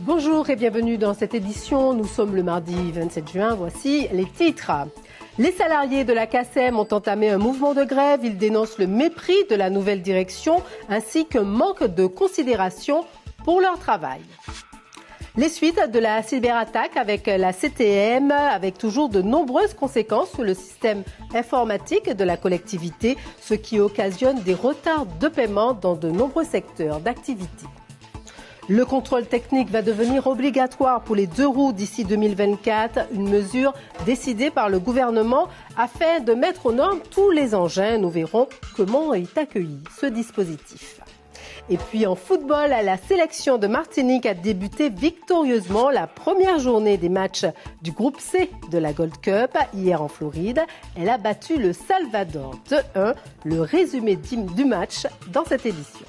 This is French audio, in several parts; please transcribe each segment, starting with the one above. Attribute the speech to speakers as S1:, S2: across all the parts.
S1: Bonjour et bienvenue dans cette édition. Nous sommes le mardi 27 juin. Voici les titres. Les salariés de la CACEM ont entamé un mouvement de grève. Ils dénoncent le mépris de la nouvelle direction ainsi qu'un manque de considération pour leur travail. Les suites de la cyberattaque avec la CTM, avec toujours de nombreuses conséquences sur le système informatique de la collectivité, ce qui occasionne des retards de paiement dans de nombreux secteurs d'activité. Le contrôle technique va devenir obligatoire pour les 2 roues d'ici 2024, une mesure décidée par le gouvernement afin de mettre aux normes tous les engins. Nous verrons comment est accueilli ce dispositif. Et puis en football, la sélection de Martinique a débuté victorieusement la première journée des matchs du groupe C de la Gold Cup hier en Floride. Elle a battu le Salvador 2-1. Le résumé du match dans cette édition.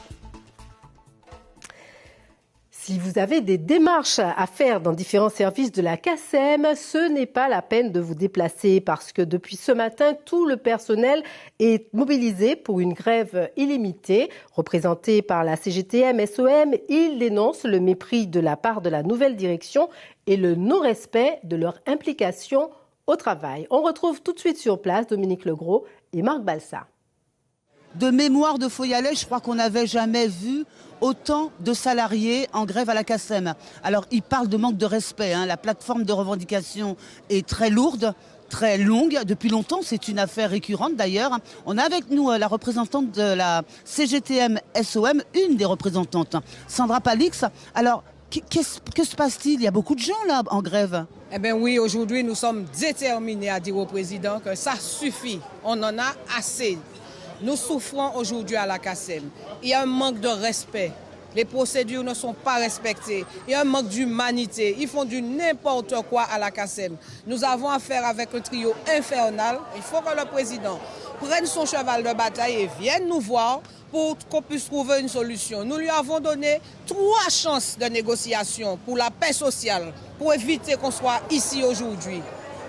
S1: Si vous avez des démarches à faire dans différents services de la CACEM, ce n'est pas la peine de vous déplacer parce que depuis ce matin, tout le personnel est mobilisé pour une grève illimitée. Représenté par la CGTM-SOM, ils dénoncent le mépris de la part de la nouvelle direction et le non-respect de leur implication au travail. On retrouve tout de suite sur place Dominique Legros et Marc Balsa.
S2: De mémoire de Foyalais, je crois qu'on n'avait jamais vu autant de salariés en grève à la CACEM. Alors, ils parlent de manque de respect. La plateforme de revendication est très lourde, très longue. Depuis longtemps, c'est une affaire récurrente d'ailleurs. On a avec nous la représentante de la CGTM-SOM, une des représentantes, Sandra Palix. Alors, que se passe-t-il? Il y a beaucoup de gens là en grève.
S3: Eh bien oui, aujourd'hui, nous sommes déterminés à dire au président que ça suffit. On en a assez. Nous souffrons aujourd'hui à la CACEM. Il y a un manque de respect. Les procédures ne sont pas respectées. Il y a un manque d'humanité. Ils font du n'importe quoi à la CACEM. Nous avons affaire avec un trio infernal. Il faut que le président prenne son cheval de bataille et vienne nous voir pour qu'on puisse trouver une solution. Nous lui avons donné 3 chances de négociation pour la paix sociale, pour éviter qu'on soit ici aujourd'hui.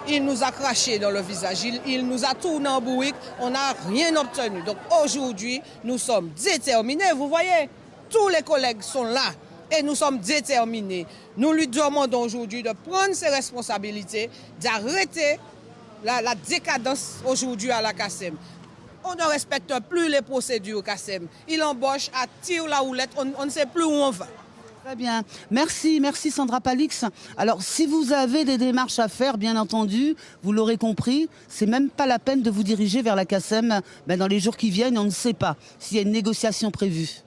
S3: Il nous a craché dans le visage, il nous a tourné en bourrique, on n'a rien obtenu. Donc aujourd'hui, nous sommes déterminés. Vous voyez, tous les collègues sont là et nous sommes déterminés. Nous lui demandons aujourd'hui de prendre ses responsabilités, d'arrêter la décadence aujourd'hui à la CACEM. On ne respecte plus les procédures CACEM. Il embauche à tir la houlette, on ne sait plus où on va.
S2: Très bien. Merci Sandra Palix. Alors, si vous avez des démarches à faire, bien entendu, vous l'aurez compris, c'est même pas la peine de vous diriger vers la CACEM. Dans les jours qui viennent, on ne sait pas s'il y a une négociation prévue.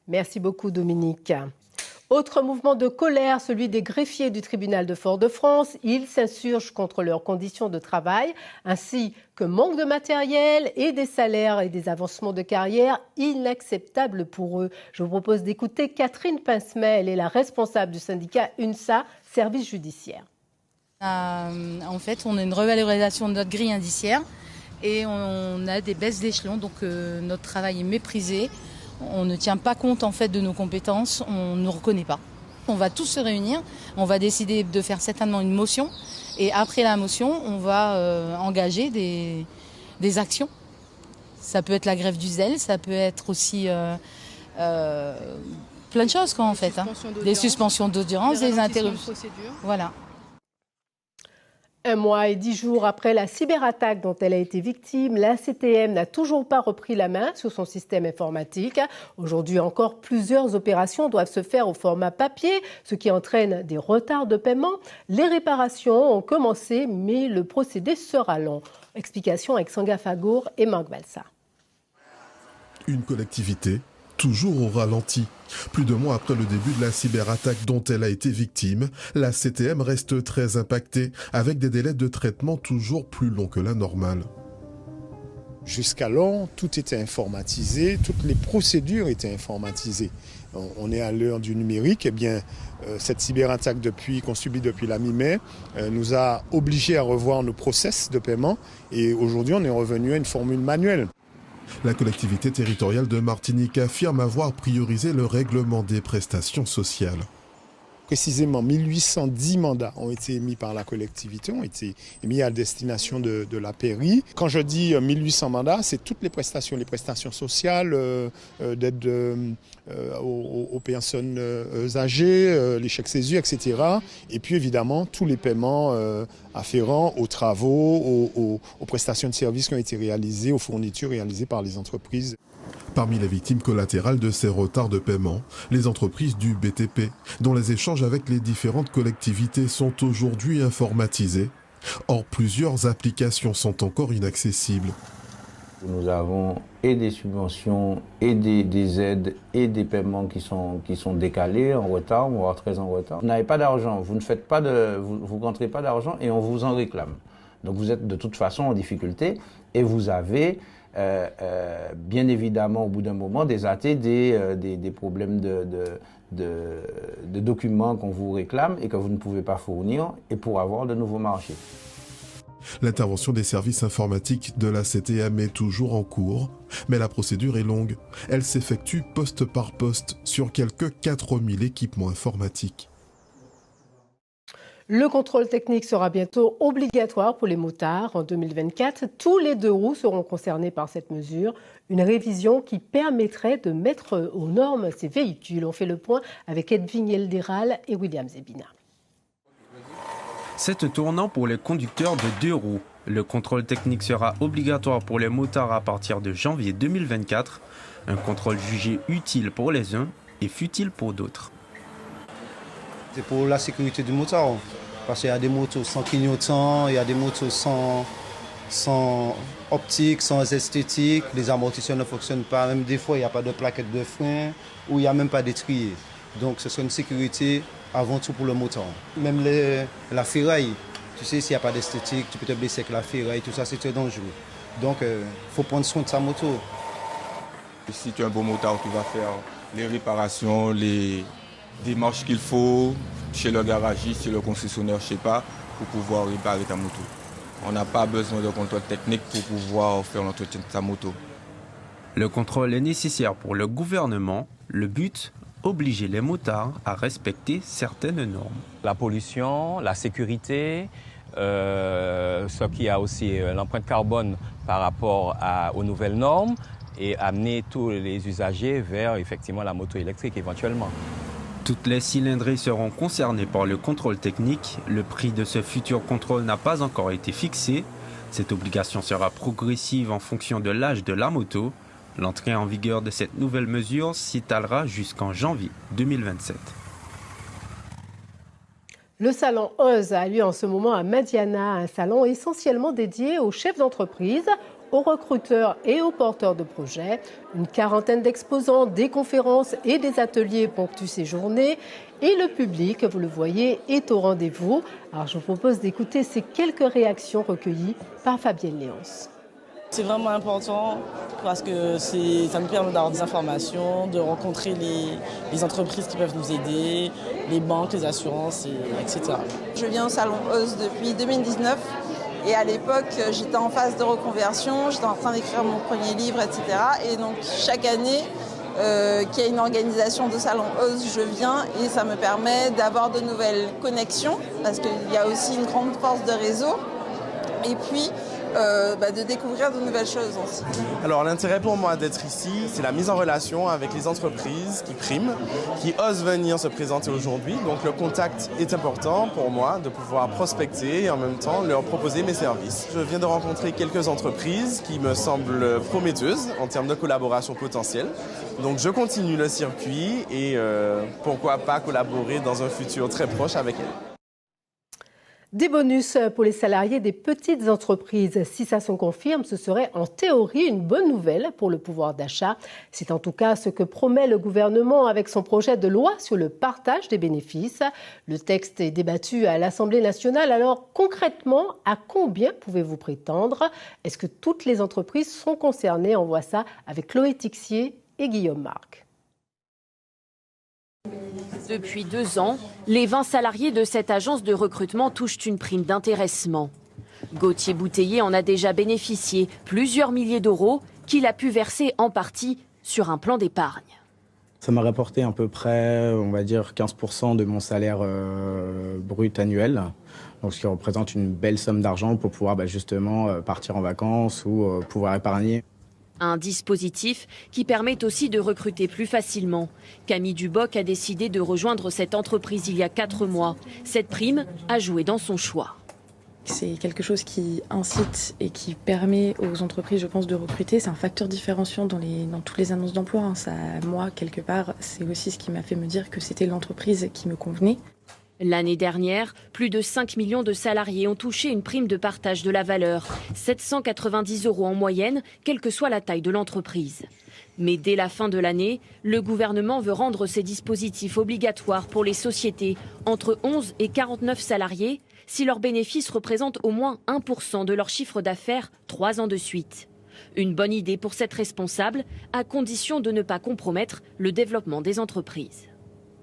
S1: Merci beaucoup, Dominique. Autre mouvement de colère, celui des greffiers du tribunal de Fort-de-France. Ils s'insurgent contre leurs conditions de travail, ainsi que manque de matériel et des salaires et des avancements de carrière inacceptables pour eux. Je vous propose d'écouter Catherine Pincemet. Elle est la responsable du syndicat UNSA, service judiciaire.
S4: En fait, on a une revalorisation de notre grille indiciaire et on a des baisses d'échelon, donc notre travail est méprisé. On ne tient pas compte en fait de nos compétences, on ne nous reconnaît pas. On va tous se réunir, on va décider de faire certainement une motion et après la motion, on va engager des actions. Ça peut être la grève du zèle, ça peut être aussi plein de choses en fait. Des suspensions d'audience, des interruptions. Voilà.
S1: 1 mois et 10 jours après la cyberattaque dont elle a été victime, la CTM n'a toujours pas repris la main sur son système informatique. Aujourd'hui encore, plusieurs opérations doivent se faire au format papier, ce qui entraîne des retards de paiement. Les réparations ont commencé, mais le procédé sera long. Explication avec Sanga Fagour et Marc Balsa.
S5: Une collectivité toujours au ralenti. Plus de mois après le début de la cyberattaque dont elle a été victime, la CTM reste très impactée, avec des délais de traitement toujours plus longs que la normale.
S6: Jusqu'alors, tout était informatisé, toutes les procédures étaient informatisées. On est à l'heure du numérique, cette cyberattaque qu'on subit depuis la mi-mai nous a obligés à revoir nos process de paiement et aujourd'hui on est revenu à une formule manuelle.
S5: La collectivité territoriale de Martinique affirme avoir priorisé le règlement des prestations sociales.
S6: Précisément, 1810 mandats ont été émis par la collectivité, ont été émis à destination de la pairie. Quand je dis 1800 mandats, c'est toutes les prestations sociales, d'aide aux personnes âgées, les chèques CESU, etc. Et puis évidemment, tous les paiements afférents aux travaux, aux prestations de services qui ont été réalisées, aux fournitures réalisées par les entreprises.
S5: Parmi les victimes collatérales de ces retards de paiement, les entreprises du BTP, dont les échanges avec les différentes collectivités sont aujourd'hui informatisés. Or, plusieurs applications sont encore inaccessibles.
S7: Nous avons et des subventions, et des aides, et des paiements qui sont décalés, en retard, voire très en retard. Vous n'avez pas d'argent, vous rentrez pas d'argent et on vous en réclame. Donc vous êtes de toute façon en difficulté et vous avez bien évidemment au bout d'un moment des problèmes de documents qu'on vous réclame et que vous ne pouvez pas fournir et pour avoir de nouveaux marchés.
S5: L'intervention des services informatiques de la CTM est toujours en cours, mais la procédure est longue. Elle s'effectue poste par poste sur quelques 4000 équipements informatiques.
S1: Le contrôle technique sera bientôt obligatoire pour les motards en 2024. Tous les 2 roues seront concernés par cette mesure. Une révision qui permettrait de mettre aux normes ces véhicules. On fait le point avec Edwin Elderal et William Zebina.
S8: C'est tournant pour les conducteurs de 2 roues. Le contrôle technique sera obligatoire pour les motards à partir de janvier 2024. Un contrôle jugé utile pour les uns et futile pour d'autres.
S9: C'est pour la sécurité du motard. Parce qu'il y a des motos sans clignotant, il y a des motos sans optique, sans esthétique. Les amortisseurs ne fonctionnent pas. Même des fois, il n'y a pas de plaquette de frein ou il n'y a même pas d'étrier. Donc ce serait une sécurité avant tout pour le moteur. Même la ferraille, tu sais, s'il n'y a pas d'esthétique, tu peux te blesser avec la ferraille, tout ça, c'est très dangereux. Donc il faut prendre soin de sa moto.
S10: Si tu es un bon motard, tu vas faire les réparations, les démarches qu'il faut chez le garagiste, chez le concessionnaire, je ne sais pas, pour pouvoir réparer ta moto. On n'a pas besoin de contrôle technique pour pouvoir faire l'entretien de ta moto.
S8: Le contrôle est nécessaire pour le gouvernement. Le but, obliger les motards à respecter certaines normes.
S11: La pollution, la sécurité, ce qui a aussi l'empreinte carbone par rapport aux nouvelles normes et amener tous les usagers vers effectivement la moto électrique éventuellement.
S8: Toutes les cylindrées seront concernées par le contrôle technique. Le prix de ce futur contrôle n'a pas encore été fixé. Cette obligation sera progressive en fonction de l'âge de la moto. L'entrée en vigueur de cette nouvelle mesure s'étalera jusqu'en janvier 2027.
S1: Le salon OZ a lieu en ce moment à Madiana, un salon essentiellement dédié aux chefs d'entreprise, aux recruteurs et aux porteurs de projets. Une quarantaine d'exposants, des conférences et des ateliers ponctuent ces journées. Et le public, vous le voyez, est au rendez-vous. Alors je vous propose d'écouter ces quelques réactions recueillies par Fabienne Léonce.
S12: C'est vraiment important parce que ça nous permet d'avoir des informations, de rencontrer les entreprises qui peuvent nous aider, les banques, les assurances, etc.
S13: Je viens au salon OZ depuis 2019 et à l'époque j'étais en phase de reconversion, j'étais en train d'écrire mon premier livre, etc. Et donc chaque année qu'il y a une organisation de salon OZ, je viens et ça me permet d'avoir de nouvelles connexions parce qu'il y a aussi une grande force de réseau. Et puis de découvrir de nouvelles choses aussi.
S14: Alors l'intérêt pour moi d'être ici, c'est la mise en relation avec les entreprises qui priment, qui osent venir se présenter aujourd'hui. Donc le contact est important pour moi de pouvoir prospecter et en même temps leur proposer mes services. Je viens de rencontrer quelques entreprises qui me semblent prometteuses en termes de collaboration potentielle. Donc je continue le circuit et pourquoi pas collaborer dans un futur très proche avec elles.
S1: Des bonus pour les salariés des petites entreprises. Si ça se confirme, ce serait en théorie une bonne nouvelle pour le pouvoir d'achat. C'est en tout cas ce que promet le gouvernement avec son projet de loi sur le partage des bénéfices. Le texte est débattu à l'Assemblée nationale. Alors concrètement, à combien pouvez-vous prétendre? Est-ce que toutes les entreprises sont concernées? On voit ça avec Chloé Tixier et Guillaume Marc.
S15: Depuis 2 ans, les 20 salariés de cette agence de recrutement touchent une prime d'intéressement. Gauthier Bouteiller en a déjà bénéficié, plusieurs milliers d'euros qu'il a pu verser en partie sur un plan d'épargne.
S16: Ça m'a rapporté à peu près, on va dire, 15% de mon salaire brut annuel. Donc, ce qui représente une belle somme d'argent pour pouvoir justement partir en vacances ou pouvoir épargner.
S15: Un dispositif qui permet aussi de recruter plus facilement. Camille Duboc a décidé de rejoindre cette entreprise il y a 4 mois. Cette prime a joué dans son choix.
S17: C'est quelque chose qui incite et qui permet aux entreprises, je pense, de recruter. C'est un facteur différenciant dans toutes les annonces d'emploi. Ça, moi, quelque part, c'est aussi ce qui m'a fait me dire que c'était l'entreprise qui me convenait.
S15: L'année dernière, plus de 5 millions de salariés ont touché une prime de partage de la valeur, 790 € en moyenne, quelle que soit la taille de l'entreprise. Mais dès la fin de l'année, le gouvernement veut rendre ces dispositifs obligatoires pour les sociétés entre 11 et 49 salariés si leurs bénéfices représentent au moins 1% de leur chiffre d'affaires 3 ans de suite. Une bonne idée pour cette responsable, à condition de ne pas compromettre le développement des entreprises.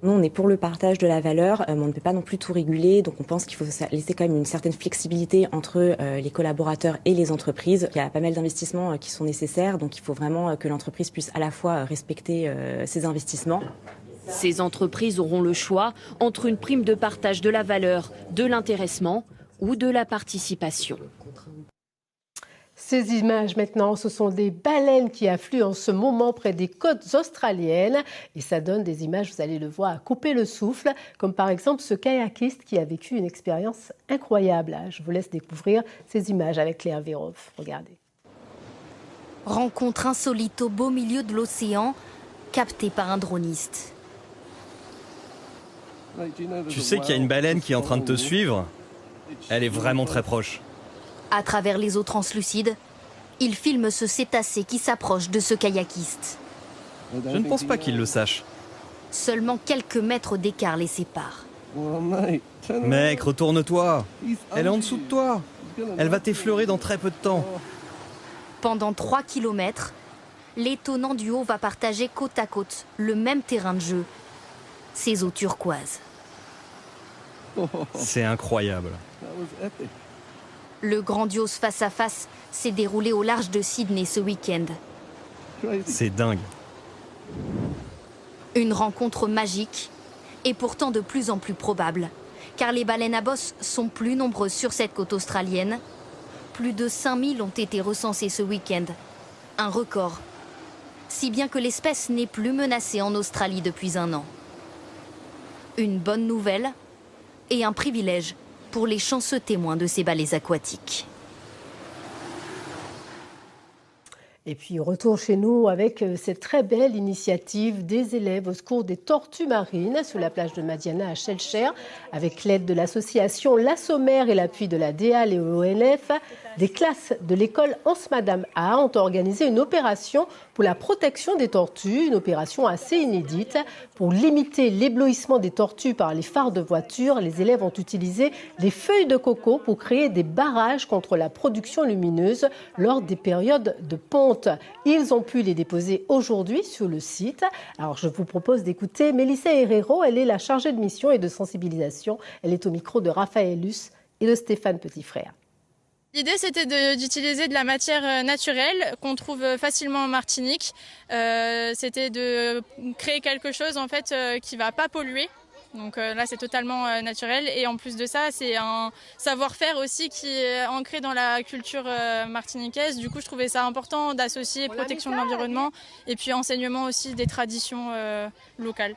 S18: Nous, on est pour le partage de la valeur, mais on ne peut pas non plus tout réguler. Donc on pense qu'il faut laisser quand même une certaine flexibilité entre les collaborateurs et les entreprises. Il y a pas mal d'investissements qui sont nécessaires, donc il faut vraiment que l'entreprise puisse à la fois respecter ses investissements.
S15: Ces entreprises auront le choix entre une prime de partage de la valeur, de l'intéressement ou de la participation.
S1: Ces images maintenant, ce sont des baleines qui affluent en ce moment près des côtes australiennes. Et ça donne des images, vous allez le voir, à couper le souffle, comme par exemple ce kayakiste qui a vécu une expérience incroyable. Je vous laisse découvrir ces images avec Claire Vérov. Regardez.
S19: Rencontre insolite au beau milieu de l'océan, captée par un droniste.
S20: Tu sais qu'il y a une baleine qui est en train de te suivre? Elle est vraiment très proche.
S19: À travers les eaux translucides, il filme ce cétacé qui s'approche de ce kayakiste.
S20: Je ne pense pas qu'il le sache.
S19: Seulement quelques mètres d'écart les séparent.
S20: Mec, retourne-toi. Elle est en dessous de toi. Elle va t'effleurer dans très peu de temps.
S19: Pendant 3 kilomètres, l'étonnant duo va partager côte à côte le même terrain de jeu, ces eaux turquoises.
S20: C'est incroyable.
S19: Le grandiose face-à-face s'est déroulé au large de Sydney ce week-end.
S20: C'est dingue.
S19: Une rencontre magique et pourtant de plus en plus probable, car les baleines à bosse sont plus nombreuses sur cette côte australienne. Plus de 5000 ont été recensées ce week-end, un record. Si bien que l'espèce n'est plus menacée en Australie depuis 1 an. Une bonne nouvelle et un privilège pour les chanceux témoins de ces balais aquatiques.
S1: Et puis retour chez nous avec cette très belle initiative des élèves au secours des tortues marines sur la plage de Madiana à Shellshare. Avec l'aide de l'association La Sommaire et l'appui de la DEAL et l'ONF, des classes de l'école Hans Madame A ont organisé une opération pour la protection des tortues, une opération assez inédite. Pour limiter l'éblouissement des tortues par les phares de voitures, les élèves ont utilisé des feuilles de coco pour créer des barrages contre la production lumineuse lors des périodes de ponte. Ils ont pu les déposer aujourd'hui sur le site. Alors je vous propose d'écouter Mélissa Herrero, elle est la chargée de mission et de sensibilisation. Elle est au micro de Raphaël Luce et de Stéphane Petitfrère.
S21: L'idée, c'était d'utiliser de la matière naturelle qu'on trouve facilement en Martinique. C'était de créer quelque chose en fait qui va pas polluer. Donc là, c'est totalement naturel. Et en plus de ça, c'est un savoir-faire aussi qui est ancré dans la culture martiniquaise. Du coup, je trouvais ça important d'associer protection de l'environnement et puis enseignement aussi des traditions locales.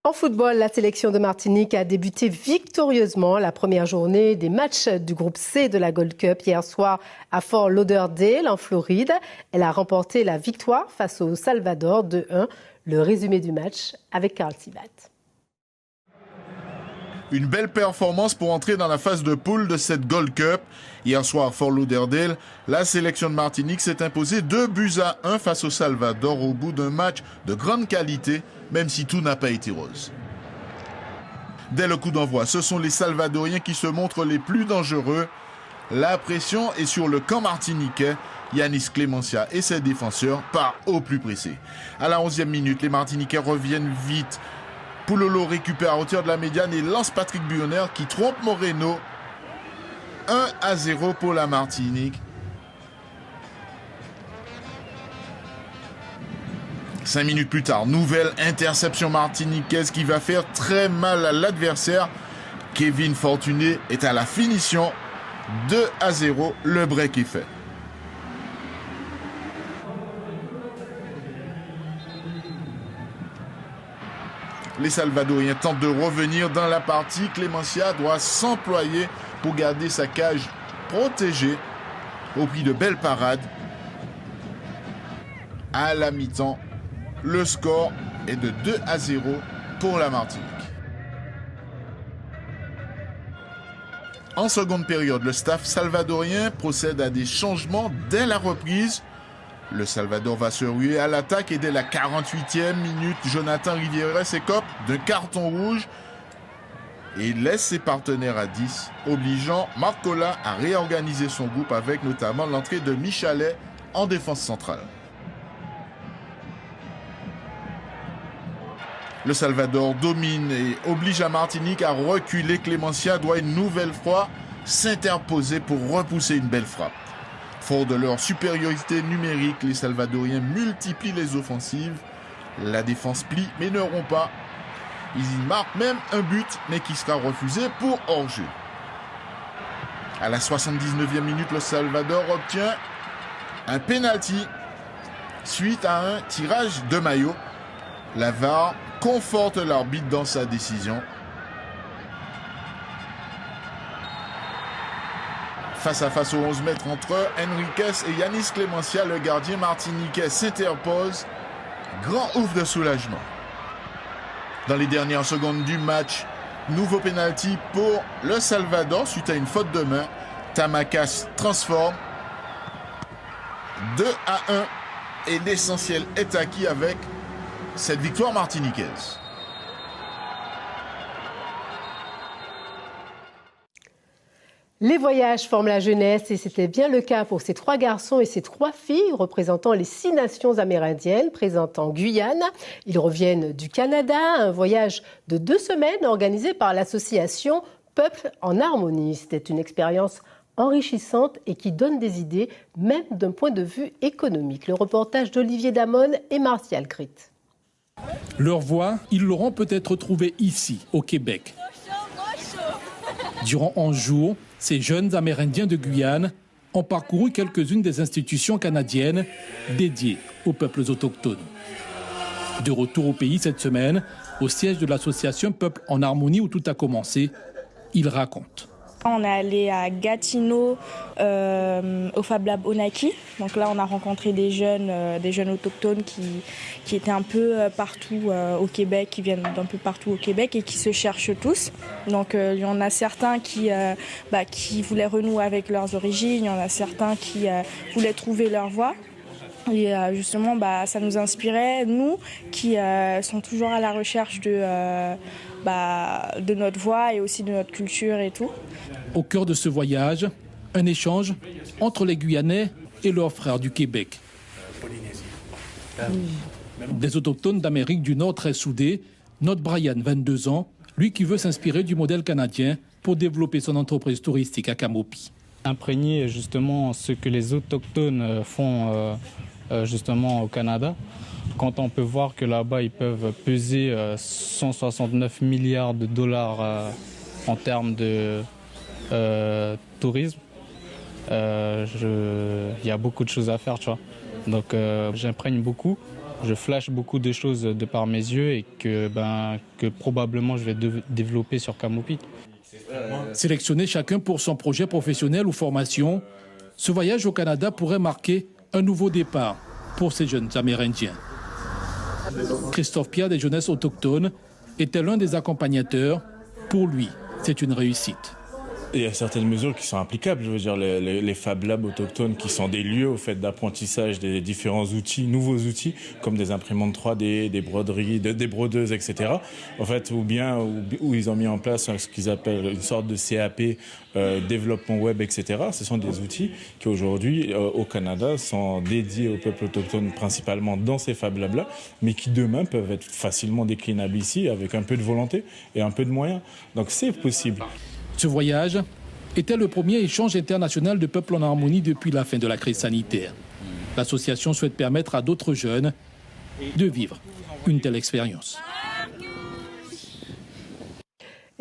S1: En football, la sélection de Martinique a débuté victorieusement la première journée des matchs du groupe C de la Gold Cup hier soir à Fort Lauderdale en Floride. Elle a remporté la victoire face au Salvador 2-1. Le résumé du match avec Karl Sibat.
S22: Une belle performance pour entrer dans la phase de poule de cette Gold Cup. Hier soir à Fort Lauderdale, la sélection de Martinique s'est imposée 2-1 face au Salvador au bout d'un match de grande qualité, même si tout n'a pas été rose. Dès le coup d'envoi, ce sont les Salvadoriens qui se montrent les plus dangereux. La pression est sur le camp martiniquais. Yanis Clémencia et ses défenseurs partent au plus pressé. À la 11e minute, les Martiniquais reviennent vite. Poulolo récupère à hauteur de la médiane et lance Patrick Buyonner qui trompe Moreno. 1-0 pour la Martinique. 5 minutes plus tard, nouvelle interception martiniquaise qui va faire très mal à l'adversaire. Kevin Fortuné est à la finition. 2-0, le break est fait. Les Salvadoriens tentent de revenir dans la partie. Clémencia doit s'employer pour garder sa cage protégée au prix de belles parades. À la mi-temps, le score est de 2-0 pour la Martinique. En seconde période, le staff salvadorien procède à des changements dès la reprise. Le Salvador va se ruer à l'attaque et dès la 48e minute, Jonathan Rivieres s'écope d'un carton rouge et laisse ses partenaires à 10, obligeant Marcola à réorganiser son groupe avec notamment l'entrée de Michalet en défense centrale. Le Salvador domine et oblige la Martinique à reculer. Clémencia doit une nouvelle fois s'interposer pour repousser une belle frappe. Fort de leur supériorité numérique, les Salvadoriens multiplient les offensives. La défense plie mais ne rompt pas. Ils y marquent même un but mais qui sera refusé pour hors-jeu. À la 79e minute, le Salvador obtient un penalty suite à un tirage de maillot. La VAR conforte l'arbitre dans sa décision. Face à face aux 11 mètres entre Enriquez et Yanis Clémencia, le gardien martiniquais s'interpose. Grand ouf de soulagement. Dans les dernières secondes du match, nouveau penalty pour le Salvador suite à une faute de main. Tamakas transforme. 2-1 et l'essentiel est acquis avec cette victoire martiniquaise.
S1: Les voyages forment la jeunesse et c'était bien le cas pour ces 3 garçons et ces 3 filles représentant les 6 nations amérindiennes présentes en Guyane. Ils reviennent du Canada, un voyage de 2 semaines organisé par l'association Peuple en harmonie. C'était une expérience enrichissante et qui donne des idées, même d'un point de vue économique. Le reportage d'Olivier Damon et Martial Crit.
S2: Leur voix, ils l'auront peut-être trouvée ici, au Québec. Durant 11 jours, ces jeunes Amérindiens de Guyane ont parcouru quelques-unes des institutions canadiennes dédiées aux peuples autochtones. De retour au pays cette semaine, au siège de l'association Peuple en harmonie où tout a commencé, ils racontent.
S3: On est allé à Gatineau, au Fab Lab Onaki. Donc là, on a rencontré des jeunes autochtones qui étaient un peu partout au Québec, qui viennent d'un peu partout au Québec et qui se cherchent tous. Donc il y en a certains qui voulaient renouer avec leurs origines, il y en a certains qui voulaient trouver leur voie. Et justement, ça nous inspirait, nous, qui sont toujours à la recherche de notre voix et aussi de notre culture et tout.
S2: Au cœur de ce voyage, un échange entre les Guyanais et leurs frères du Québec. Des autochtones d'Amérique du Nord très soudés, note Brian, 22 ans, lui qui veut s'inspirer du modèle canadien pour développer son entreprise touristique à Camopi.
S23: Imprégner justement ce que les autochtones font justement au Canada. Quand on peut voir que là-bas, ils peuvent peser 169 milliards de dollars en termes de tourisme, il y a beaucoup de choses à faire, tu vois. Donc j'imprègne beaucoup, je flash beaucoup de choses de par mes yeux et que probablement je vais développer sur Camopi.
S2: Sélectionner chacun pour son projet professionnel ou formation, ce voyage au Canada pourrait marquer un nouveau départ pour ces jeunes Amérindiens. Christophe Pierre des Jeunesses autochtones était l'un des accompagnateurs. Pour lui, c'est une réussite.
S24: Il y a certaines mesures qui sont applicables, je veux dire les Fab Labs autochtones qui sont des lieux au fait d'apprentissage des différents outils, nouveaux outils, comme des imprimantes 3D, des broderies, des brodeuses, etc. En fait, où ils ont mis en place ce qu'ils appellent une sorte de CAP, développement web, etc. Ce sont des outils qui aujourd'hui, au Canada, sont dédiés au peuple autochtone principalement dans ces Fab Labs-là, mais qui demain peuvent être facilement déclinables ici avec un peu de volonté et un peu de moyens. Donc c'est possible.
S2: Ce voyage était le premier échange international de peuples en harmonie depuis la fin de la crise sanitaire. L'association souhaite permettre à d'autres jeunes de vivre une telle expérience.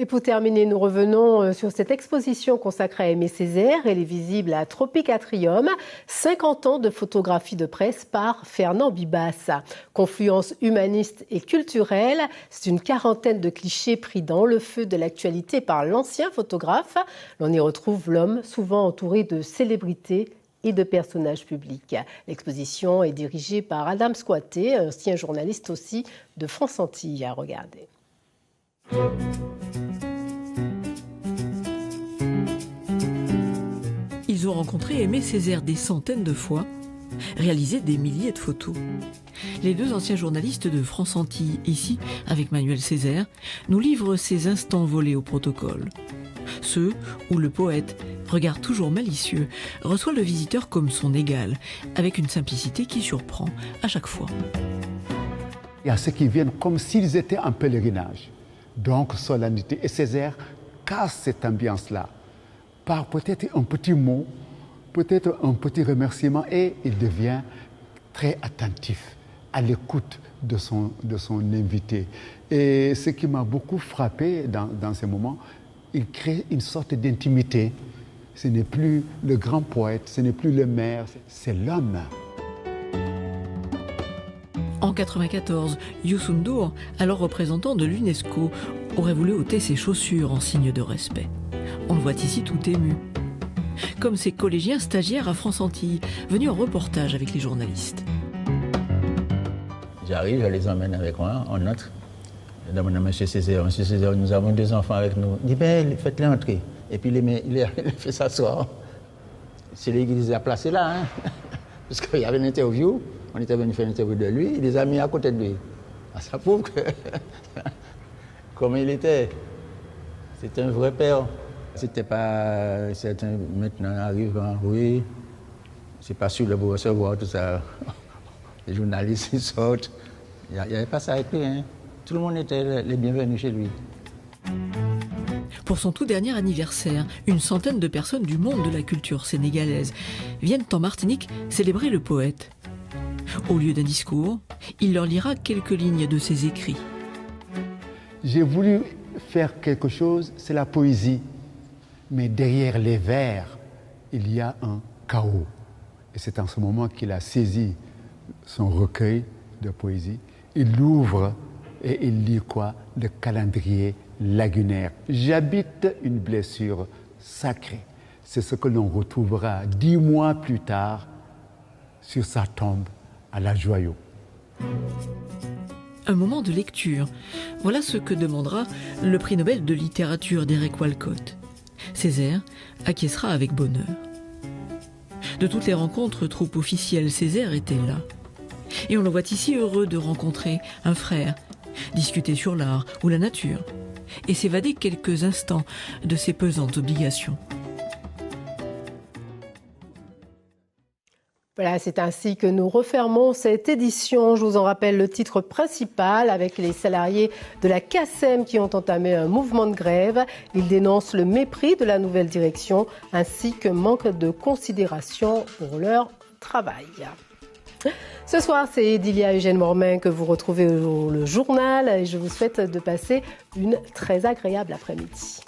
S1: Et pour terminer, nous revenons sur cette exposition consacrée à Aimé Césaire. Elle est visible à Tropicatrium. 50 ans de photographie de presse par Fernand Bibas. Confluence humaniste et culturelle, c'est une quarantaine de clichés pris dans le feu de l'actualité par l'ancien photographe. On y retrouve l'homme souvent entouré de célébrités et de personnages publics. L'exposition est dirigée par Adam Squaté, ancien journaliste aussi de France Antilles. À regarder.
S4: Ils ont rencontré Aimé Césaire des centaines de fois, réalisé des milliers de photos. Les deux anciens journalistes de France Antilles, ici avec Manuel Césaire, nous livrent ces instants volés au protocole. Ceux où le poète, regard toujours malicieux, reçoit le visiteur comme son égal, avec une simplicité qui surprend à chaque fois.
S5: Il y a ceux qui viennent comme s'ils étaient en pèlerinage. Donc, solennité. Et Césaire casse cette ambiance-là par peut-être un petit mot, peut-être un petit remerciement, et il devient très attentif, à l'écoute de son invité. Et ce qui m'a beaucoup frappé dans ces moments, il crée une sorte d'intimité. Ce n'est plus le grand poète, ce n'est plus le maire, c'est l'homme.
S4: En 1994, Youssou N'Dour, alors représentant de l'UNESCO, aurait voulu ôter ses chaussures en signe de respect. On le voit ici tout ému. Comme ces collégiens stagiaires à France Antilles, venus en reportage avec les journalistes.
S6: J'arrive, je les emmène avec moi, on entre. Je demande à M. Césaire, M. Césaire, nous avons 2 enfants avec nous. Il dit, ben, faites-les entrer. Et puis il les fait s'asseoir. C'est lui qui les a placés là, hein. Parce qu'il y avait une interview. On était venu faire une interview de lui, il les a mis à côté de lui. Ça prouve que, comme il était, c'était un vrai père. C'était pas certains maintenant arrivent, oui, c'est pas sûr de vous recevoir, tout ça. Les journalistes, ils sortent. Il n'y avait pas ça avec lui, hein. Tout le monde était les bienvenus chez lui.
S4: Pour son tout dernier anniversaire, une centaine de personnes du monde de la culture sénégalaise viennent en Martinique célébrer le poète. Au lieu d'un discours, il leur lira quelques lignes de ses écrits.
S5: J'ai voulu faire quelque chose, c'est la poésie. Mais derrière les vers, il y a un chaos. Et c'est en ce moment qu'il a saisi son recueil de poésie. Il l'ouvre et il lit quoi? Le calendrier lagunaire. J'habite une blessure sacrée. C'est ce que l'on retrouvera 10 mois plus tard sur sa tombe à La Joyeuse.
S4: Un moment de lecture. Voilà ce que demandera le prix Nobel de littérature d'Eric Walcott. Césaire acquiescera avec bonheur. De toutes les rencontres troupes officielles, Césaire était là. Et on le voit ici heureux de rencontrer un frère, discuter sur l'art ou la nature, et s'évader quelques instants de ses pesantes obligations.
S1: Voilà, c'est ainsi que nous refermons cette édition. Je vous en rappelle le titre principal avec les salariés de la CACEM qui ont entamé un mouvement de grève. Ils dénoncent le mépris de la nouvelle direction ainsi que manque de considération pour leur travail. Ce soir, c'est Edilia Eugène Mormain que vous retrouvez au Le Journal et je vous souhaite de passer une très agréable après-midi.